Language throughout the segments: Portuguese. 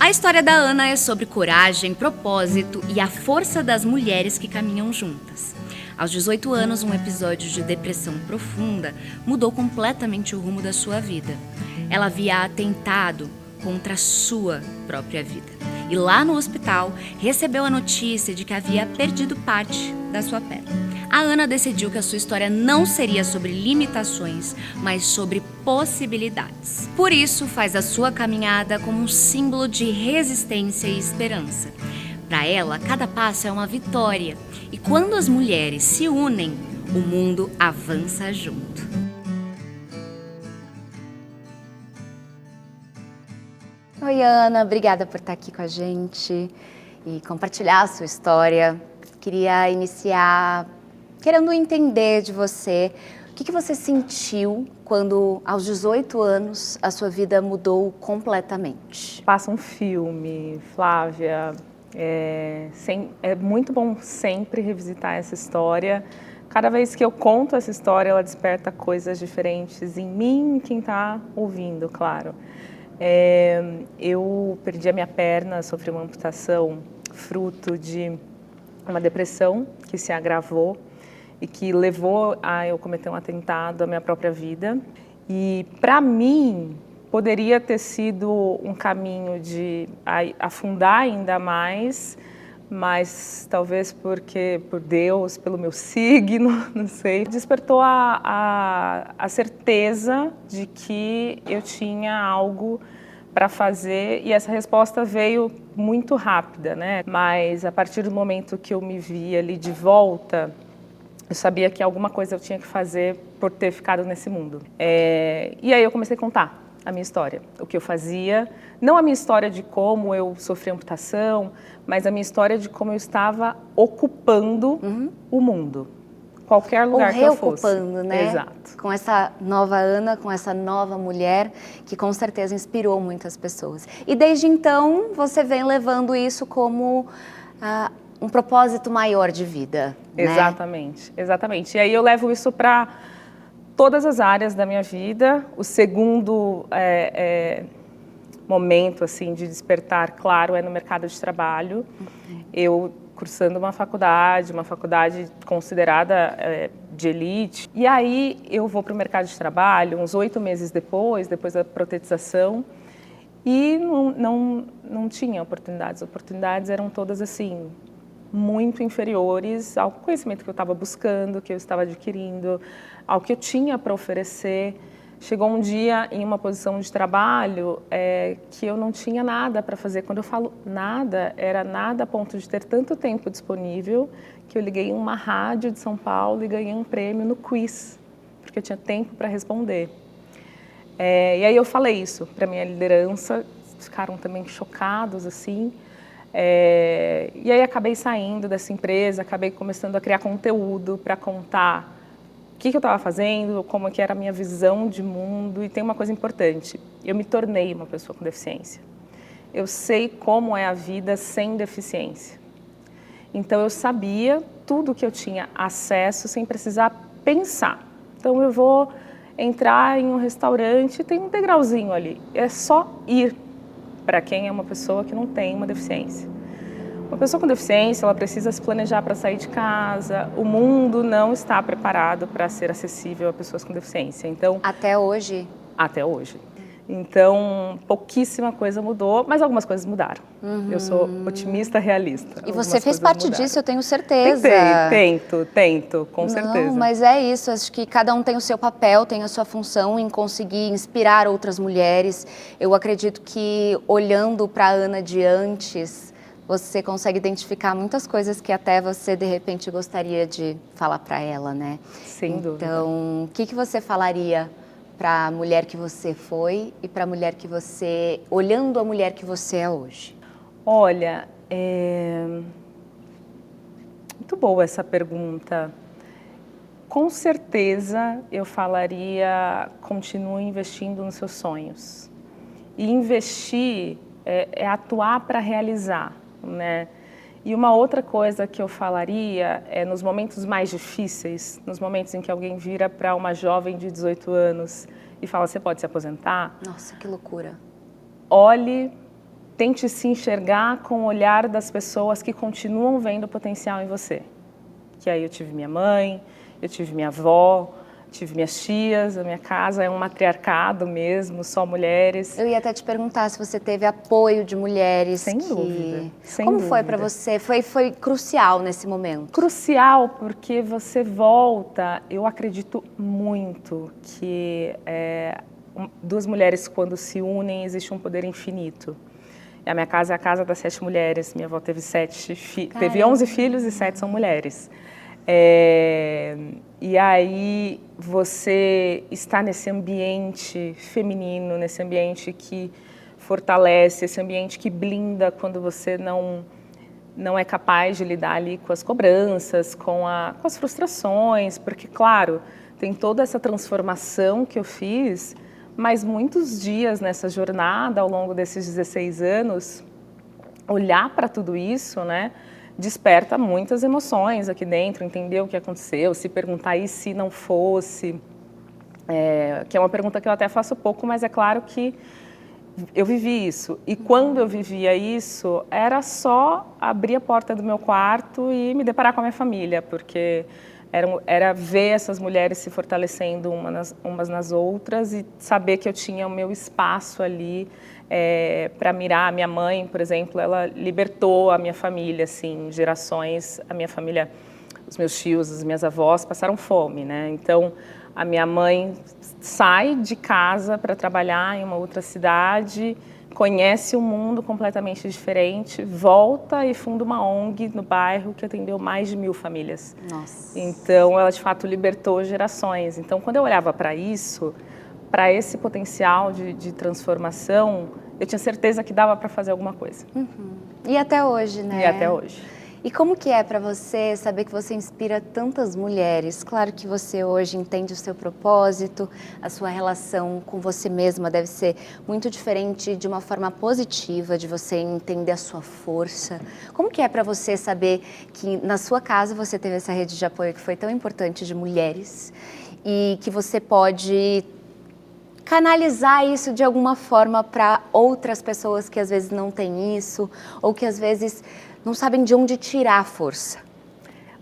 A história da Ana é sobre coragem, propósito e a força das mulheres que caminham juntas. Aos 18 anos, um episódio de depressão profunda mudou completamente o rumo da sua vida. Ela havia atentado contra a sua própria vida. E lá no hospital, recebeu a notícia de que havia perdido parte da sua perna. A Ana decidiu que a sua história não seria sobre limitações, mas sobre possibilidades. Por isso, faz a sua caminhada como um símbolo de resistência e esperança. Para ela, cada passo é uma vitória. E quando as mulheres se unem, o mundo avança junto. Oi, Ana, obrigada por estar aqui com a gente e compartilhar a sua história. Queria iniciar querendo entender de você o que você sentiu quando, aos 18 anos, a sua vida mudou completamente. Passa um filme, Flávia, é muito bom sempre revisitar essa história. Cada vez que eu conto essa história, ela desperta coisas diferentes em mim e quem está ouvindo, claro. Eu perdi a minha perna, sofri uma amputação fruto de uma depressão que se agravou e que levou a eu cometer um atentado à minha própria vida. E, para mim, poderia ter sido um caminho de afundar ainda mais, mas talvez por Deus, pelo meu signo, não sei, despertou a certeza de que eu tinha algo para fazer, e essa resposta veio muito rápida, né? Mas a partir do momento que eu me vi ali de volta, eu sabia que alguma coisa eu tinha que fazer por ter ficado nesse mundo. E aí eu comecei a contar a minha história, o que eu fazia, não a minha história de como eu sofri amputação, mas a minha história de como eu estava ocupando o mundo, qualquer lugar que eu fosse. Ou reocupando, né? Exato. Com essa nova Ana, com essa nova mulher, que com certeza inspirou muitas pessoas. E desde então, você vem levando isso como um propósito maior de vida, né? Exatamente, exatamente. E aí eu levo isso para todas as áreas da minha vida. O segundo momento assim de despertar, claro, é no mercado de trabalho. Eu cursando uma faculdade considerada de elite. E aí eu vou para o mercado de trabalho uns 8 meses depois da protetização, e não tinha oportunidades. As oportunidades eram todas assim, muito inferiores ao conhecimento que eu estava buscando, que eu estava adquirindo, ao que eu tinha para oferecer. Chegou um dia em uma posição de trabalho que eu não tinha nada para fazer. Quando eu falo nada, era nada a ponto de ter tanto tempo disponível que eu liguei em uma rádio de São Paulo e ganhei um prêmio no quiz, porque eu tinha tempo para responder. E aí eu falei isso para minha liderança, ficaram também chocados assim. E aí acabei saindo dessa empresa, acabei começando a criar conteúdo para contar o que eu estava fazendo, como que era a minha visão de mundo. E tem uma coisa importante, eu me tornei uma pessoa com deficiência. Eu sei como é a vida sem deficiência. Então eu sabia tudo que eu tinha acesso sem precisar pensar. Então eu vou entrar em um restaurante, tem um degrauzinho ali, é só ir. Para quem é uma pessoa que não tem uma deficiência. Uma pessoa com deficiência, ela precisa se planejar para sair de casa. O mundo não está preparado para ser acessível a pessoas com deficiência. Então, até hoje? Até hoje. Então, pouquíssima coisa mudou, mas algumas coisas mudaram. Eu sou otimista realista. E você fez parte disso, eu tenho certeza. Tento, com certeza. Não, mas é isso, acho que cada um tem o seu papel, tem a sua função em conseguir inspirar outras mulheres. Eu acredito que, olhando para a Ana de antes, você consegue identificar muitas coisas que até você, de repente, gostaria de falar para ela, né? Sem dúvida. Então, o que você falaria para a mulher que você foi e para a mulher que você, olhando a mulher que você é hoje? Olha, muito boa essa pergunta. Com certeza eu falaria, continue investindo nos seus sonhos. E investir é atuar para realizar, né? E uma outra coisa que eu falaria é nos momentos mais difíceis, nos momentos em que alguém vira para uma jovem de 18 anos e fala, você pode se aposentar? Nossa, que loucura. Olhe tente se enxergar com o olhar das pessoas que continuam vendo o potencial em você. Que aí eu tive minha mãe, eu tive minha avó, tive minhas tias, a minha casa é um matriarcado mesmo, só mulheres. Eu ia até te perguntar se você teve apoio de mulheres. Sem dúvida. Como foi para você? Foi crucial nesse momento? Crucial, porque você volta, eu acredito muito que duas mulheres quando se unem existe um poder infinito. E a minha casa é a casa das 7 mulheres, minha avó teve 11 filhos e 7 são mulheres. E aí você está nesse ambiente feminino, nesse ambiente que fortalece, esse ambiente que blinda quando você não é capaz de lidar ali com as cobranças, com as frustrações, porque, claro, tem toda essa transformação que eu fiz, mas muitos dias nessa jornada, ao longo desses 16 anos, olhar para tudo isso, né? Desperta muitas emoções aqui dentro, entender o que aconteceu, se perguntar e se não fosse, que é uma pergunta que eu até faço pouco, mas é claro que eu vivi isso. E quando eu vivia isso, era só abrir a porta do meu quarto e me deparar com a minha família, porque era ver essas mulheres se fortalecendo umas nas outras e saber que eu tinha o meu espaço ali, para mirar. A minha mãe, por exemplo, ela libertou a minha família, assim, gerações. A minha família, os meus tios, as minhas avós passaram fome, né? Então, a minha mãe sai de casa para trabalhar em uma outra cidade, conhece um mundo completamente diferente, volta e funda uma ONG no bairro que atendeu mais de 1000 famílias. Nossa. Então, ela, de fato, libertou gerações. Então, quando eu olhava para isso, para esse potencial de transformação, eu tinha certeza que dava para fazer alguma coisa. Uhum. E até hoje, né? E até hoje. E como que é para você saber que você inspira tantas mulheres? Claro que você hoje entende o seu propósito, a sua relação com você mesma deve ser muito diferente, de uma forma positiva, de você entender a sua força. Como que é para você saber que na sua casa você teve essa rede de apoio que foi tão importante de mulheres e que você pode canalizar isso de alguma forma para outras pessoas que às vezes não têm isso, ou que às vezes não sabem de onde tirar a força?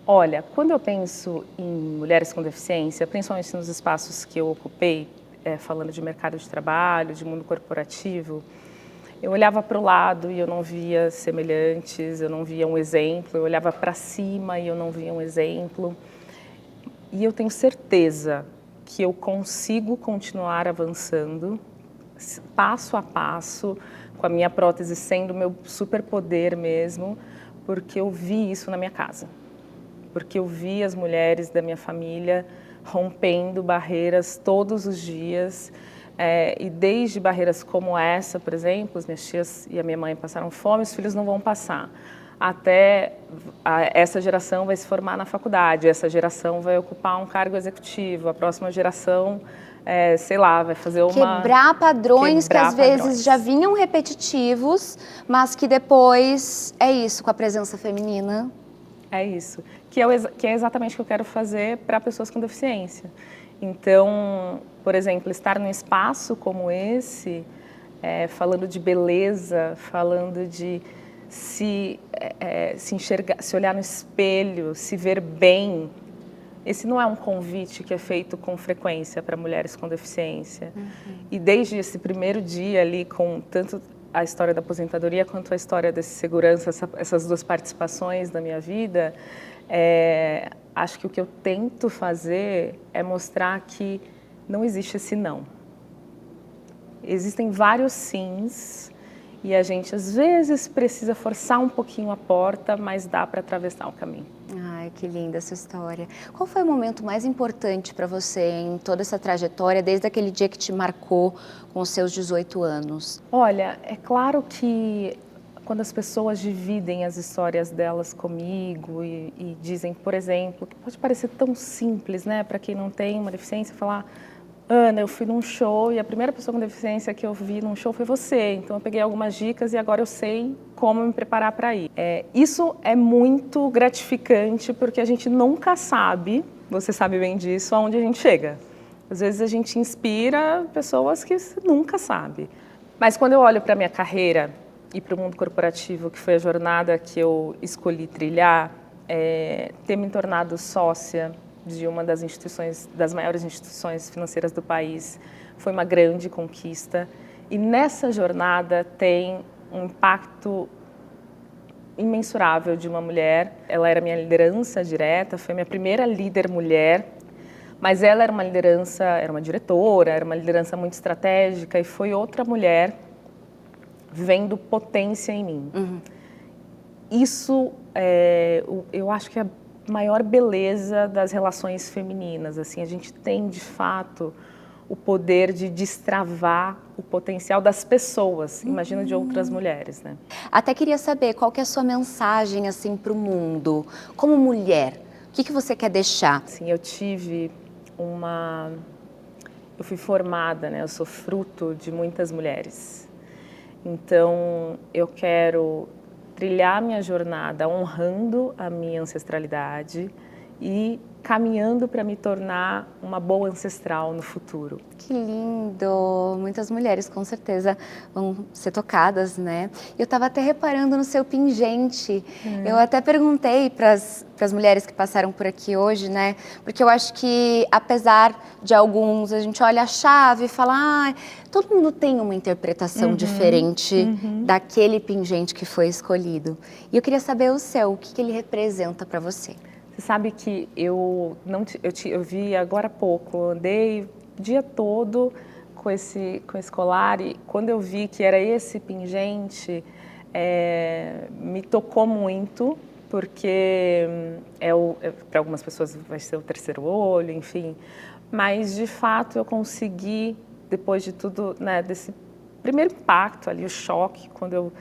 Olha, quando eu penso em mulheres com deficiência, principalmente nos espaços que eu ocupei, falando de mercado de trabalho, de mundo corporativo, eu olhava para o lado e eu não via semelhantes, eu não via um exemplo, eu olhava para cima e eu não via um exemplo. E eu tenho certeza que eu consigo continuar avançando, passo a passo, com a minha prótese sendo meu superpoder mesmo, porque eu vi isso na minha casa. Porque eu vi as mulheres da minha família rompendo barreiras todos os dias, e desde barreiras como essa, por exemplo, as minhas tias e a minha mãe passaram fome, os filhos não vão passar. Até essa geração vai se formar na faculdade, essa geração vai ocupar um cargo executivo, a próxima geração, sei lá, vai fazer uma... Quebrar padrões que às vezes já vinham repetitivos, mas que depois é isso, com a presença feminina. É isso, que é exatamente o que eu quero fazer para pessoas com deficiência. Então, por exemplo, estar num espaço como esse, falando de beleza, falando de se enxergar, se olhar no espelho, se ver bem. Esse não é um convite que é feito com frequência para mulheres com deficiência. Uhum. E desde esse primeiro dia ali, com tanto a história da aposentadoria quanto a história desse segurança, essas duas participações da minha vida, acho que o que eu tento fazer é mostrar que não existe esse não. Existem vários sims, e a gente, às vezes, precisa forçar um pouquinho a porta, mas dá para atravessar o caminho. Ai, que linda essa história. Qual foi o momento mais importante para você em toda essa trajetória, desde aquele dia que te marcou com os seus 18 anos? Olha, é claro que quando as pessoas dividem as histórias delas comigo e dizem, por exemplo, que pode parecer tão simples, né, para quem não tem uma deficiência, falar... Ana, eu fui num show e a primeira pessoa com deficiência que eu vi num show foi você. Então eu peguei algumas dicas e agora eu sei como me preparar para ir. Isso é muito gratificante porque a gente nunca sabe, você sabe bem disso, aonde a gente chega. Às vezes a gente inspira pessoas que você nunca sabe. Mas quando eu olho para a minha carreira, ir para o mundo corporativo, que foi a jornada que eu escolhi trilhar, ter me tornado sócia de uma das instituições, das maiores instituições financeiras do país, foi uma grande conquista. E nessa jornada tem um impacto imensurável de uma mulher. Ela era minha liderança direta, foi minha primeira líder mulher, mas ela era uma liderança, era uma diretora, era uma liderança muito estratégica e foi outra mulher vendo potência em mim. Uhum. Isso, eu acho que é a maior beleza das relações femininas. Assim, a gente tem, de fato, o poder de destravar o potencial das pessoas, imagina de outras mulheres, né? Até queria saber qual que é a sua mensagem assim para o mundo, como mulher, o que você quer deixar? Sim, eu fui formada, né? Eu sou fruto de muitas mulheres. Então, eu quero trilhar minha jornada honrando a minha ancestralidade e caminhando para me tornar uma boa ancestral no futuro. Que lindo! Muitas mulheres com certeza vão ser tocadas, né? Eu estava até reparando no seu pingente. Eu até perguntei para as mulheres que passaram por aqui hoje, né? Porque eu acho que, apesar de alguns, a gente olha a chave e fala, todo mundo tem uma interpretação diferente daquele pingente que foi escolhido. E eu queria saber o seu, o que ele representa para você? Você sabe que eu vi agora há pouco, andei o dia todo com esse colar e quando eu vi que era esse pingente, me tocou muito, porque para algumas pessoas vai ser o terceiro olho, enfim, mas de fato eu consegui, depois de tudo, né, desse primeiro impacto ali, o choque, quando eu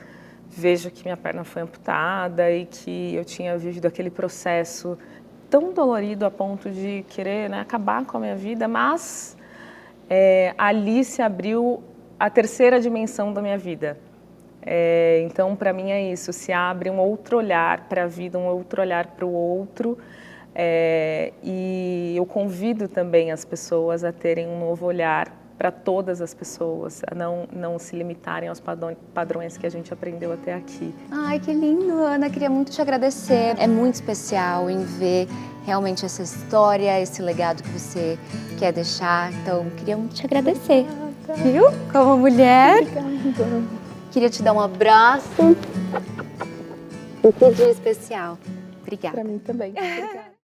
vejo que minha perna foi amputada e que eu tinha vivido aquele processo tão dolorido a ponto de querer, né, acabar com a minha vida, mas ali se abriu a terceira dimensão da minha vida. Então, para mim é isso, se abre um outro olhar para a vida, um outro olhar para o outro, e eu convido também as pessoas a terem um novo olhar para todas as pessoas, a não se limitarem aos padrões que a gente aprendeu até aqui. Ai, que lindo, Ana, queria muito te agradecer. É muito especial em ver realmente essa história, esse legado que você quer deixar, então queria muito te agradecer. Viu? Como mulher. Obrigada. Queria te dar um abraço. Que dia especial. Obrigada. Para mim também. Obrigada.